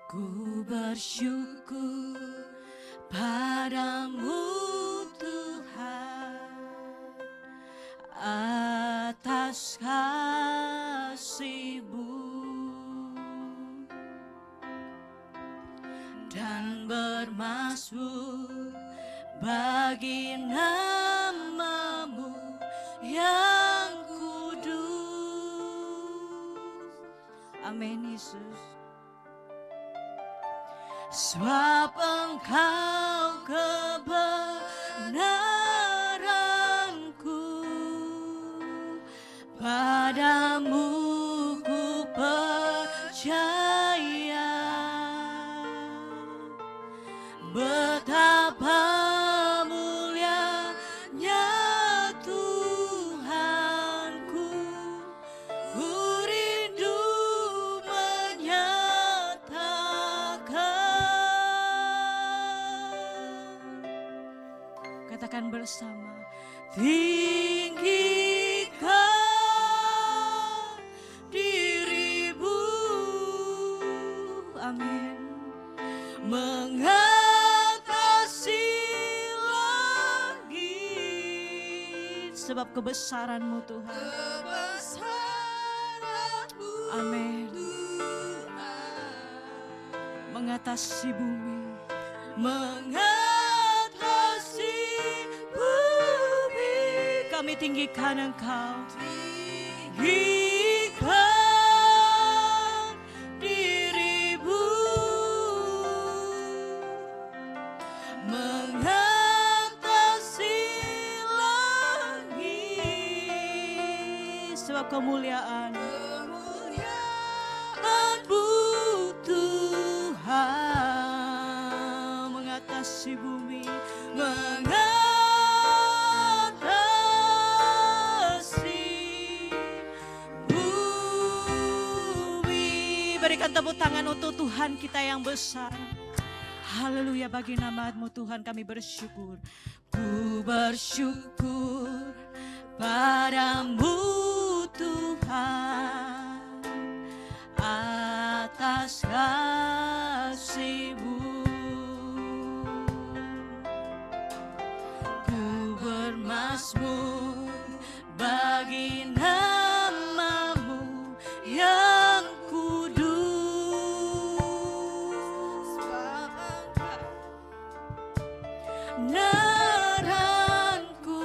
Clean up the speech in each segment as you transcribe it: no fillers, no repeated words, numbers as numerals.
Ku bersyukur padamu Tuhan atas kasih-Mu dan bermasmur bagi nama-Mu yang kudus. Amin Yesus. Sebab Engkau kebenaranku, padamu ku percaya. Betapa mulianya Tuhanku, ku rindu menyatakan. Katakan bersama, tinggikan diri-Mu, amin, mengatasi langit, sebab kebesaran-Mu Tuhan, amin, mengatasi bumi, mengatasi bumi. Kami tinggikan Engkau, tinggikan diri-Mu, mengatasi langit, sebab kemuliaan-Mu Tuhan, mengatasi bumi, mengatasi bumi. Berikan tepuk tangan untuk Tuhan kita yang besar. Haleluya, bagi nama-Mu Tuhan kami bersyukur. Ku bersyukur padamu Tuhan atas kasih-Mu. Ku bermasmur bagi nama-Mu yang kudus. Naranku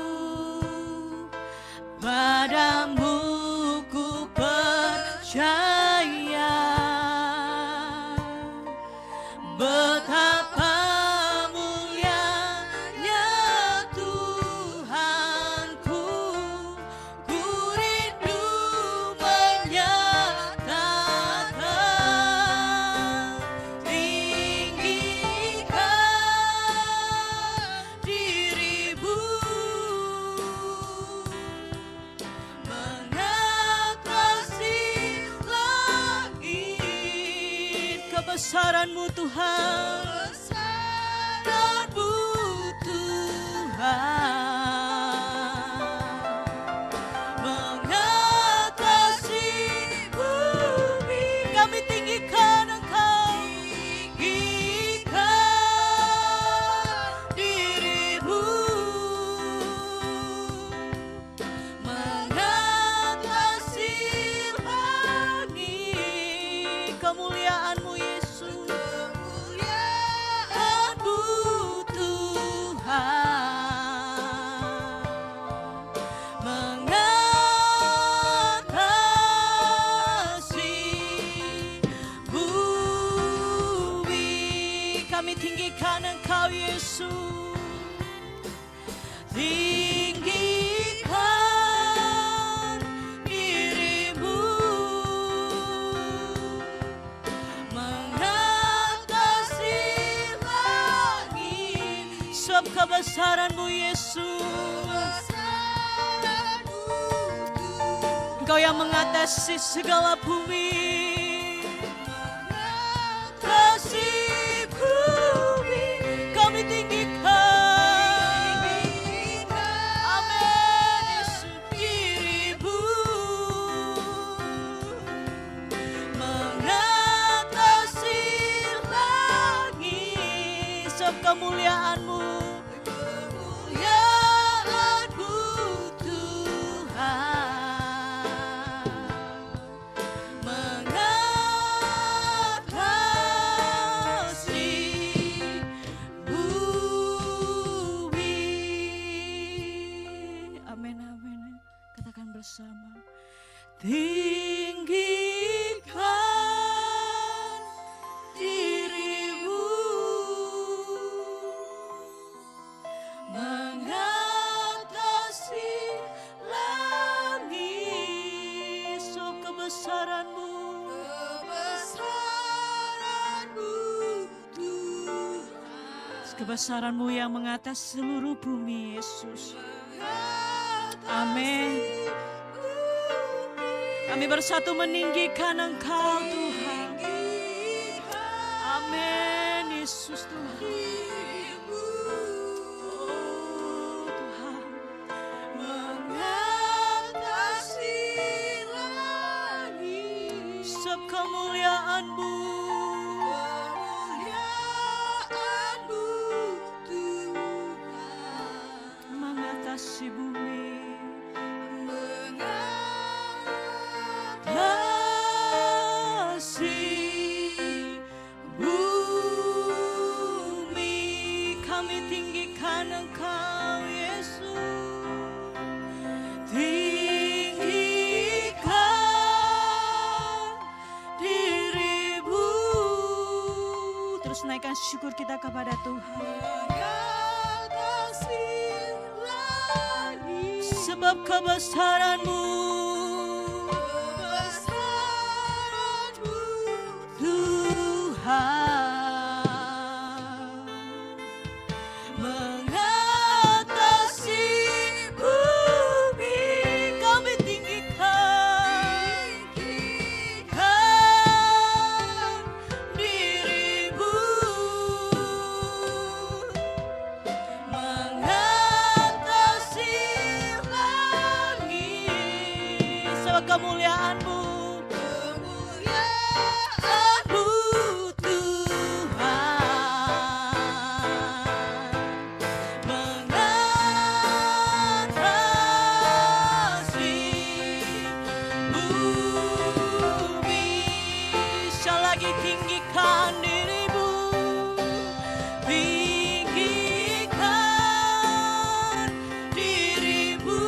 padamu ku percaya. Betapa mulianya Tuhanku, ku rindu menyatakan. Tinggikan diri-Mu, mengatasi langit, kebesaran-Mu Tuhan, kebesaran-Mu Tuhan, mengatasi bumi. Kami tinggikan Engkau, tinggikan diri-Mu, mengatasi langit, kemuliaan-Mu Yesus, kemuliaan-Mu Tuhan, mengatasi bumi. Kami tinggikan Engkau Yesus, tinggikan diri-Mu, mengatasi langit, sebab kebesaran-Mu Yesus, Engkau yang mengatasi segala bumi, mengatasi bumi. Kami tinggikan, amin Yesus, diri-Mu, mengatasi kemuliaan-Mu. Bersama tinggikan dirimu mengatasi langit. So kebesaran-Mu Tuhan, kebesaran-Mu yang mengatasi seluruh bumi, Yesus. Amin. Kami bersatu meninggikan Engkau, Tuhan. Amin, Yesus Tuhan. Oh, Tuhan. Mengatasi langit. Kemuliaan-Mu. Kemuliaan-Mu, Tuhan. Mengatasi bumi. Naikkan syukur kita kepada Tuhan. Sebab kebesaran-Mu, Tuhan, mengatasi bumi. Kami tinggikan diri-Mu, mengatasi langit. Sebab kemuliaan-Mu, kemuliaan-Mu, Tuhan, mengatasi bumi. Selagi tinggikan diri-Mu, tinggikan diri-Mu,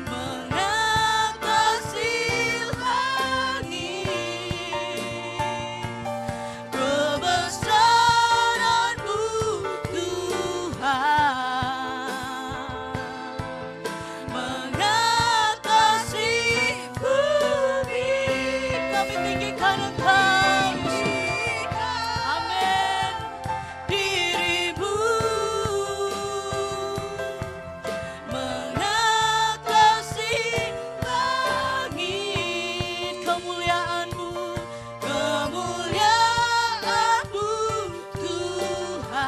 mengatasi langit. Kebesaran-Mu, Tuhan, mengatasi bumi. Kami tinggikan Engkau, amin, diri-Mu, mengatasi langit. Kemuliaan-Mu, kemuliaan-Mu, Tuhan,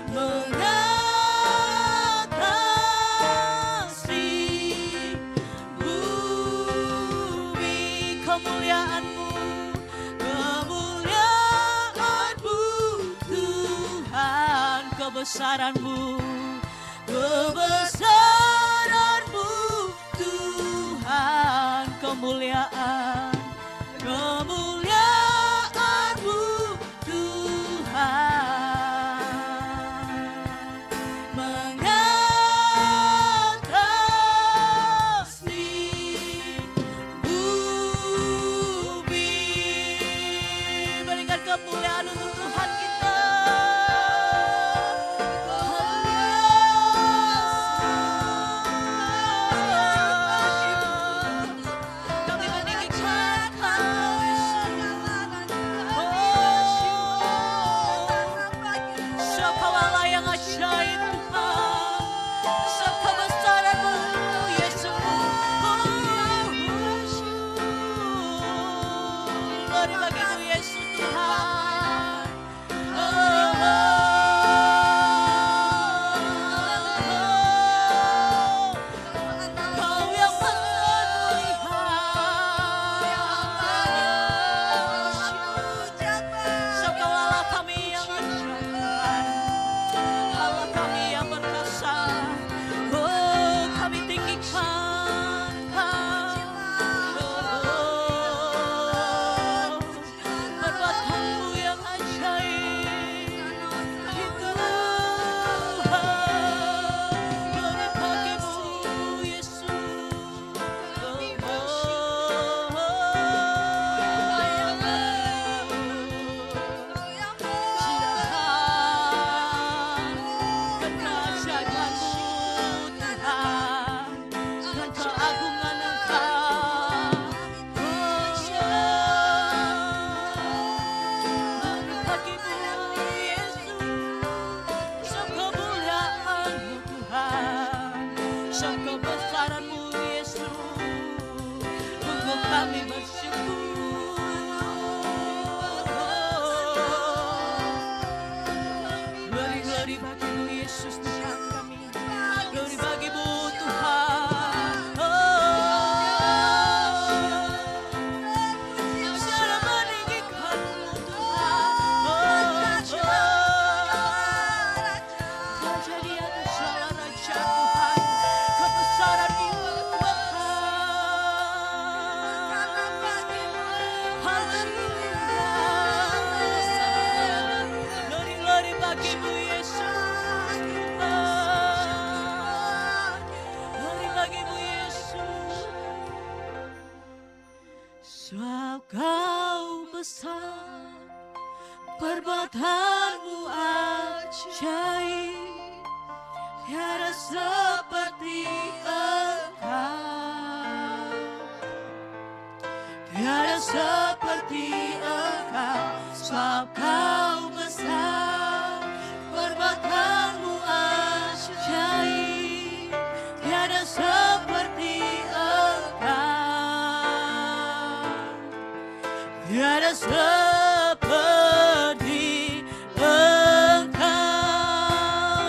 mengatasi bumi. Kemuliaan-Mu, kemuliaan-Mu, Tuhan, kebesaran-Mu, kebesaran-Mu, Tuhan, kemuliaan, kemuliaan-Mu, Tuhan, mengatasi bumi. Berikan kemuliaan untuk Tuhan kita. Kami meninggikan keagungan Engkau. Bagimu Yesus, so kemuliaan-Mu Tuhan, so kebesaran-Mu Yesus, untuk kami bersyukur. Glory bagimu Yesus Tuhan kami, glory bagimu Tuhan. Secara meninggikan-Mu Tuhan. Terjadi atas segala raja Tuhan, kebesaran-Mu Glory bagimu Yesus. Glory bagimu Yesus. Sebab Kau besar, perbuatan-Mu ajaib, tiada seperti Engkau, tiada seperti Engkau. Sebab Kau besar, perbuatan-Mu ajaib, tiada seperti Engkau, tiada seperti Engkau.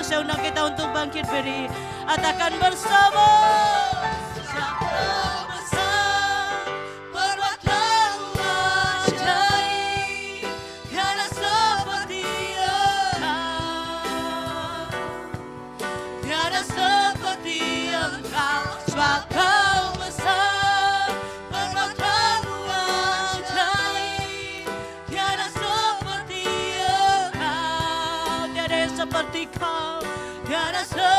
Saya undang kita untuk bangkit berdiri, katakan bersama. Sebab Kau besar, perbuatan-Mu ajaib, tiada seperti Engkau, tiada seperti Engkau. Sebab Kau besar, perbuatan-Mu ajaib, tiada seperti Engkau, tiada yang seperti Kau, tiada seperti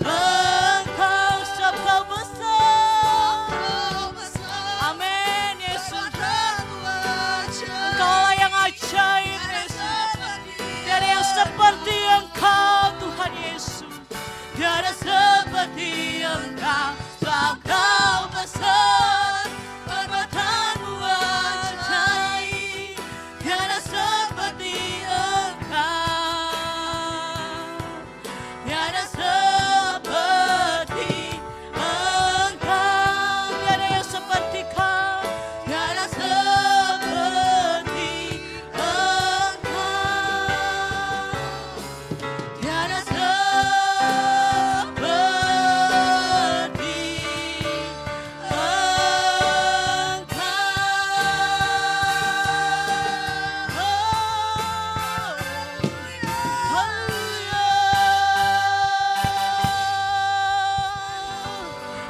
Engkau. Sebab Kau besar, amin Yesus. Engkaulah yang ajaib Yesus, tiada yang seperti Engkau Tuhan Yesus, tiada seperti Engkau. Sebab Kau besar, perbuatan-Mu ajaib, tiada seperti Engkau, tiada seperti Engkau, tiada yang seperti Kau, tiada seperti Engkau, tiada seperti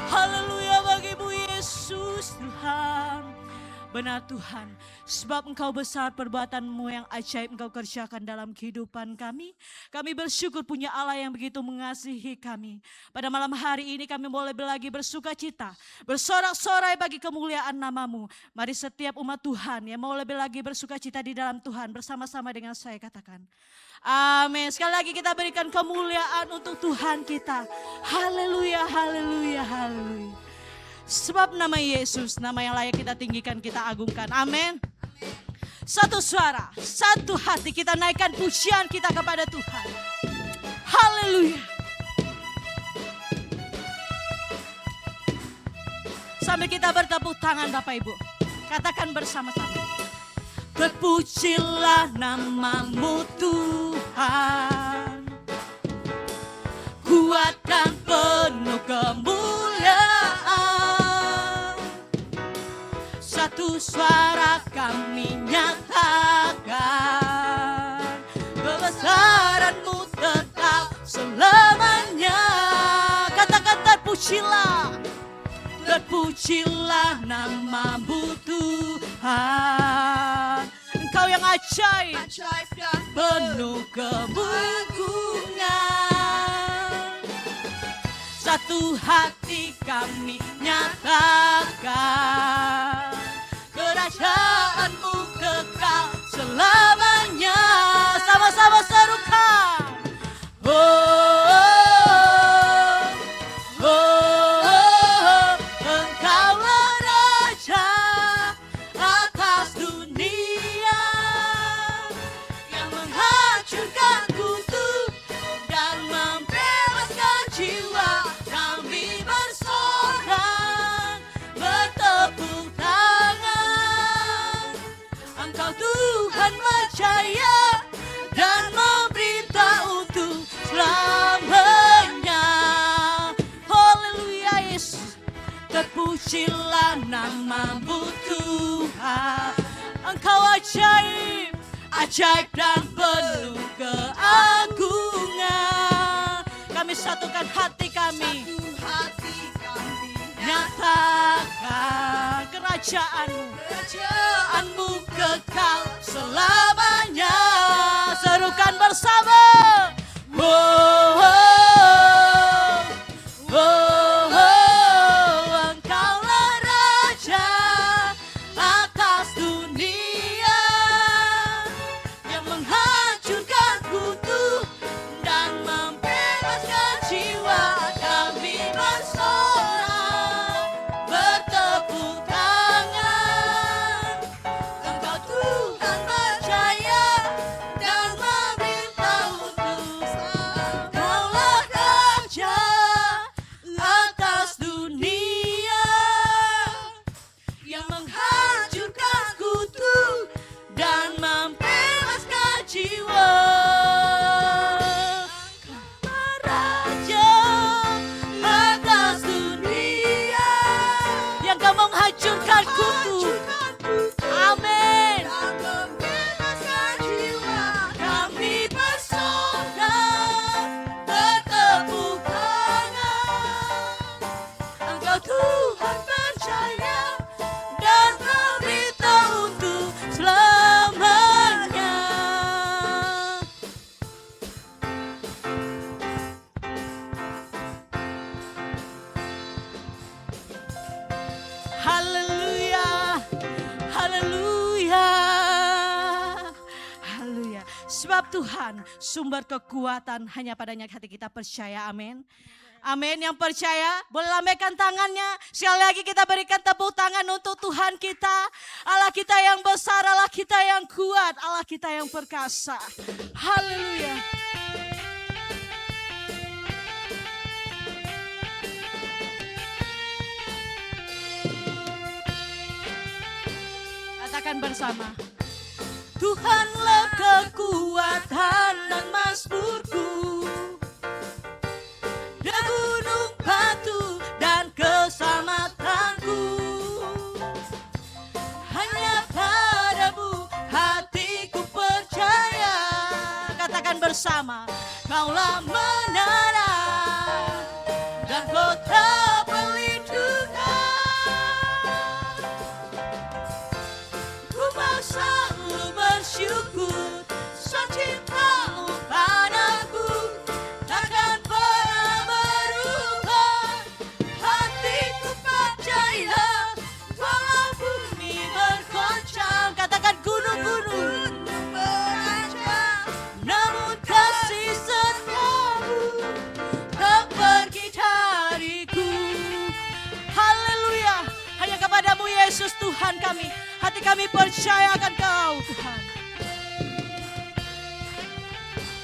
Haleluya bagimu Yesus Tuhan. Benar Tuhan, sebab Engkau besar, perbuatan-Mu yang ajaib Engkau kerjakan dalam kehidupan kami. Kami bersyukur punya Allah yang begitu mengasihi kami. Pada malam hari ini kami boleh lagi bersuka cita, bersorak-sorai bagi kemuliaan nama-Mu. Mari setiap umat Tuhan yang mau lebih lagi bersuka cita di dalam Tuhan, bersama-sama dengan saya katakan amin. Sekali lagi kita berikan kemuliaan untuk Tuhan kita. Haleluya, haleluya, haleluya. Sebab nama Yesus, nama yang layak kita tinggikan, kita agungkan. Amin. Satu suara, satu hati kita naikkan pujian kita kepada Tuhan. Haleluya. Sambil kita bertepuk tangan Bapak Ibu, katakan bersama-sama. Terpujilah nama-Mu Tuhan, kuat dan penuh kemuliaan. Satu suara kami nyatakan, kebesaran-Mu tetap selamanya. Katakan terpujilah, terpujilah nama-Mu Tuhan. Engkau yang ajaib, penuh keagungan. Satu hati kami nyatakan, kerajaan-Mu kekal selamanya. Sama-sama serukan. Oh, oh, Pujilah namamu Tuhan. Engkau ajaib, ajaib dan penuh keagungan. Kami satukan hati kami, nyatakan kerajaanmu kekal selamanya. Serukan bersama. Oh, oh, oh, oh, Engkaulah Raja atas dunia yang menghancurkan kutu dan membebaskan jiwa. Kami bersorak, bertepuk tangan. Engkau Tuhan percaya dan memberitahu untuk Engkaulah Raja atas dunia yang menghancurkan kutu dan membebaskan jiwa. Raja atas dunia yang kau menghancurkan kutu. Amin. Kami bersorak, bertepuk tangan. Engkau Tuhan percaya dan memberitahu untuk selamanya. Haleluya, haleluya, haleluya. Sebab Tuhan sumber kekuatan hanya padanya hati kita percaya. Amin. Amin. Yang percaya boleh lambaikan tangannya. Sekali lagi kita berikan tepuk tangan untuk Tuhan kita. Allah kita yang besar, Allah kita yang kuat, Allah kita yang perkasa. Haleluya. Katakan bersama. Tuhanlah kekuatan dan mazmurku, dia gunung batu dan keselamatanku. Hanya padamu hatiku percaya. Katakan bersama. Kaulah menara dan kota perlindungan. Ku mau selalu bersyukur sebab cintamu padaku takkan pernah berubah. Hatiku percaya walau bumi bergoncang. Katakan gunung-gunung berancang, namun kasih setiamu tak pergi dariku. Haleluya. Hanya kepadamu Yesus Tuhan kami. Hati kami percaya akan Kau Tuhan.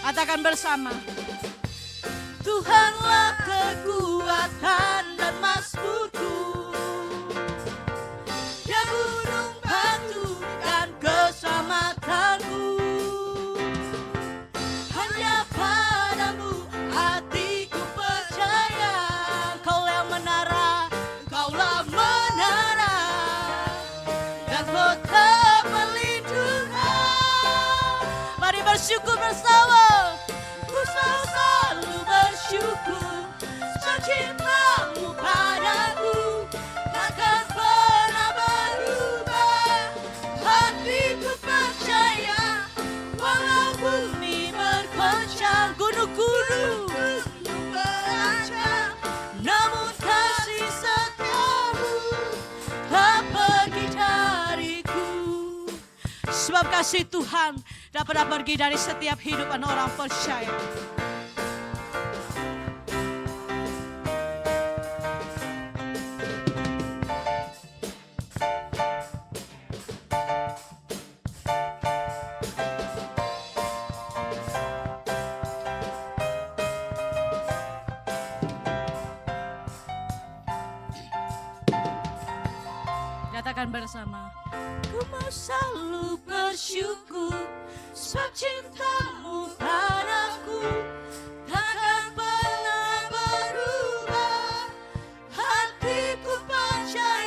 Katakan bersama. Tuhanlah kekuatan dan mazmurku, dia gunung batu dan keselamatanku. Hanya padamu hatiku percaya. Kaulah menara, Kaulah menara dan kota perlindungan. Mari bersyukur bersama. Ku selalu bersyukur sebab cintamu padaku takkan pernah berubah. Hatiku percaya walau bumi bergoncang, gunung-gunung berancang, namun kasih setiamu tak pergi dariku. Sebab kasih Tuhan tak pernah pergi dari setiap hidupan orang percaya. Katakan bersama. Ku mau selalu bersyukur sebab cintamu padaku takkan pernah berubah. Hatiku percaya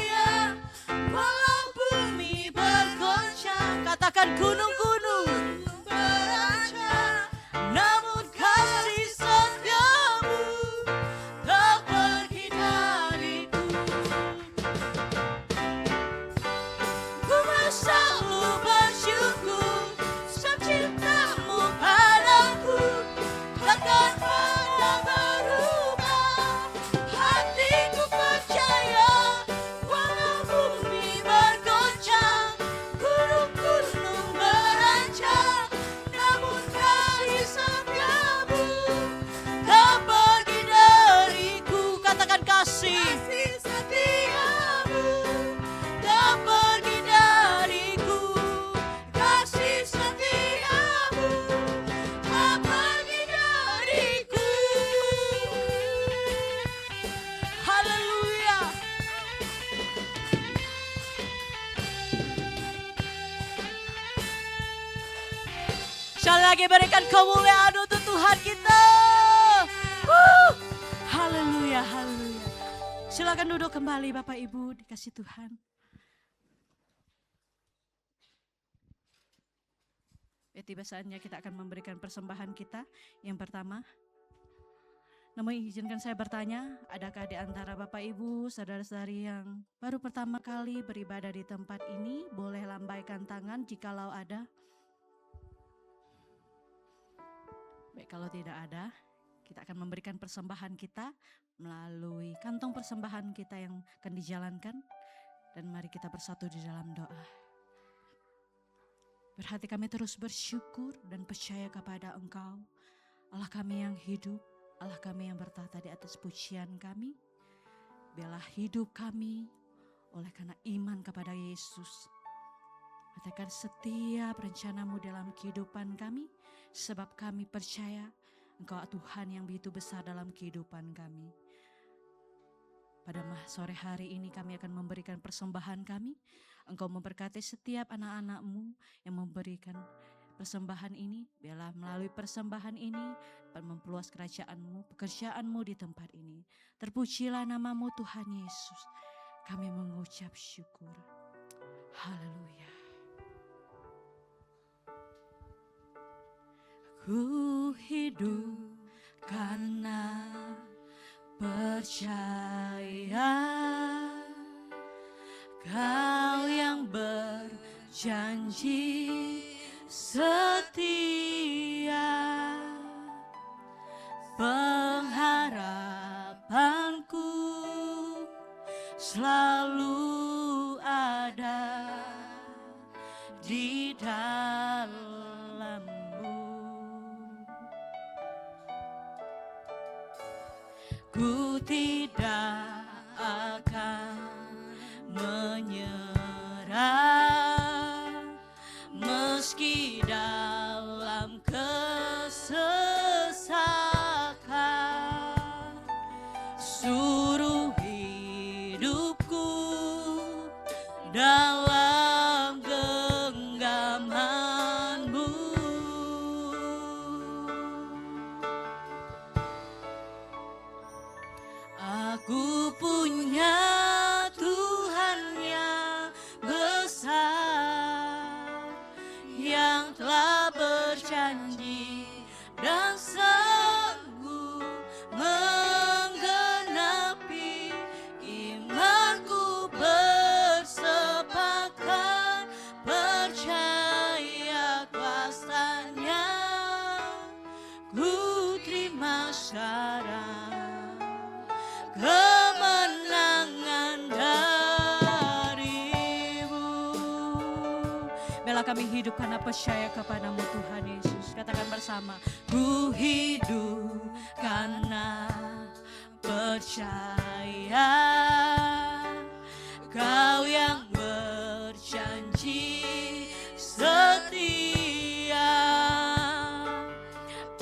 lagi berikan kemuliaan untuk Tuhan kita. Haleluya, haleluya. Silakan duduk kembali Bapak Ibu dikasih Tuhan. Tiba saatnya kita akan memberikan persembahan kita. Yang pertama, namun izinkan saya bertanya, adakah di antara Bapak Ibu, saudara-saudari yang baru pertama kali beribadah di tempat ini, boleh lambaikan tangan jikalau ada. Baik, kalau tidak ada, kita akan memberikan persembahan kita melalui kantong persembahan kita yang akan dijalankan. Dan mari kita bersatu di dalam doa. Berhati kami terus bersyukur dan percaya kepada Engkau, Allah kami yang hidup, Allah kami yang bertahta di atas pujian kami. Biarlah hidup kami oleh karena iman kepada Yesus. Katakan setiap rencanamu dalam kehidupan kami, sebab kami percaya Engkau Tuhan yang begitu besar dalam kehidupan kami. Pada sore hari ini kami akan memberikan persembahan kami. Engkau memberkati setiap anak-anak-Mu yang memberikan persembahan ini. Biarlah melalui persembahan ini memperluas kerajaan-Mu, pekerjaan-Mu di tempat ini. Terpujilah nama-Mu Tuhan Yesus. Kami mengucap syukur. Haleluya. Ku hidup karena percaya Kau yang berjanji setia, pengharapanku selalu ada di dalam-Mu. Ku tidak akan menyerah meski dalam kesesakan. Suruh hidupku dalam genggaman-Mu. Aku punya Tuhan yang besar, yang telah berjanji dan sanggup menggenapi imanku. Bersepakat percaya kuasa-Nya, ku terima syarat kemenangan dari-Mu. Biarlah kami hidup karena percaya kepada-Mu Tuhan Yesus. Katakan bersama, ku hidup karena percaya Kau yang berjanji setia,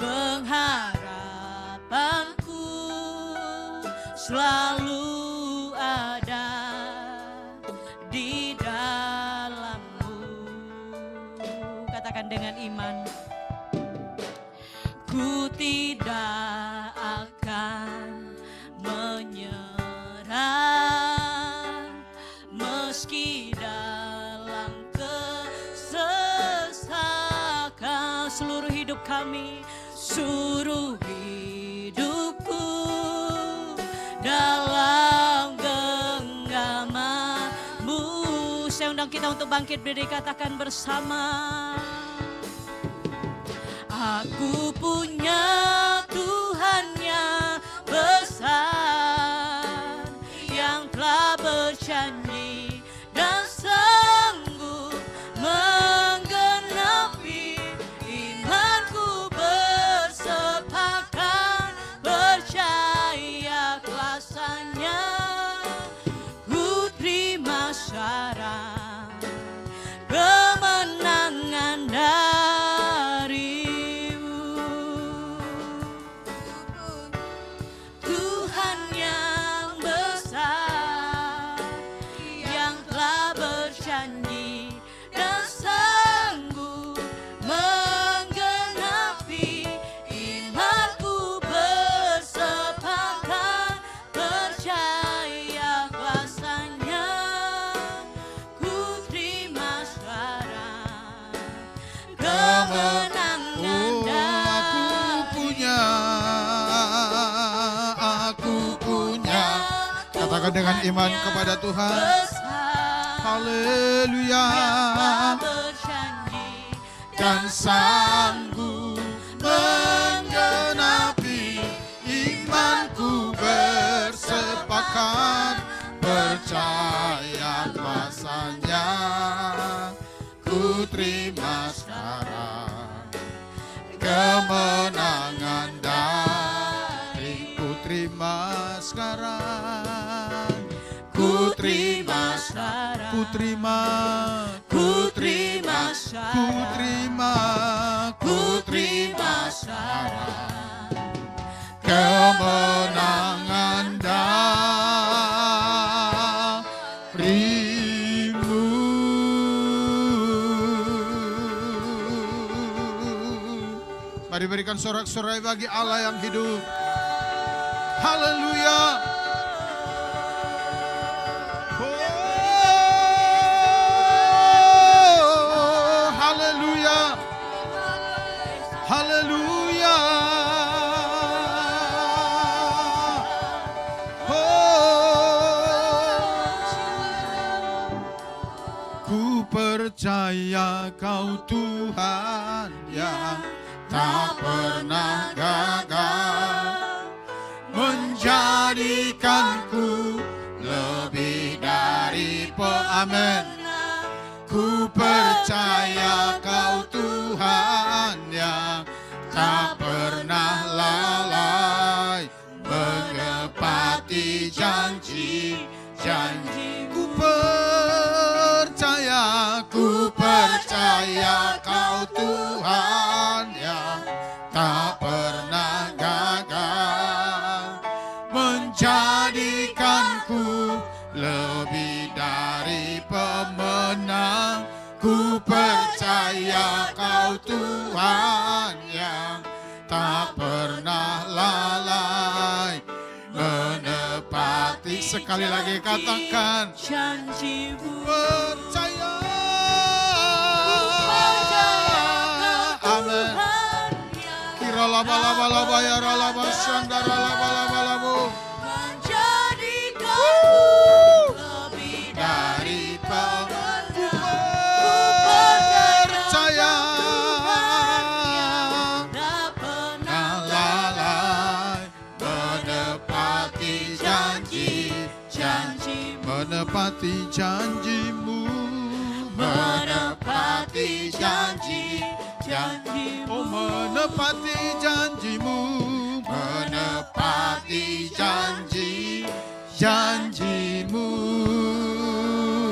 pengharapanku selalu ada di dalam-Mu. Katakan dengan iman, ku tidak akan menyerah meski dalam kesesakan. Seluruh hidup kami, seluruh hidupku dalam genggaman-Mu. Saya undang kita untuk bangkit berdiri, katakan bersama. Aku punya Tuhan yang besar, yang telah berjanji dan sanggup menggenapi imanku. Bersepakat percaya kuasa-Nya, ku terima syarat kemenangan dari-Mu. Tuhan yang besar, Katakan dengan iman kepada Tuhan. Haleluya. Dan sanggup menggenapi imanku bersepakat, percaya kuasanya ku terima sekarang. Kemenangan dari ku terima sekarang. Ku terima sekarang. Ku terima. Ku terima sekarang. Ku terima. Ku terima sekarang. Kemenangan darimu. Mari berikan sorak-sorai bagi Allah yang hidup. Haleluya. Haleluya. Ku percaya Kau Tuhan yang tak pernah gagal, menjadikanku lebih dari amin. Ku percaya Kau Tuhan yang tak pernah lalai, menepati janji-janji. Ku percaya Kau Tuhan yang tak pernah gagal, menjadikanku lebih dari pemenang. Ku percaya Kau Tuhan yang tak pernah lalai, menepati. Sekali lagi katakan janji-Mu. Percaya. Amin. Kira laba-laba ya ralaba syandara laba-laba-labu. Menepati janji-Mu, menepati janji-janji-Mu, oh menepati janji-Mu, menepati janji-janji-Mu.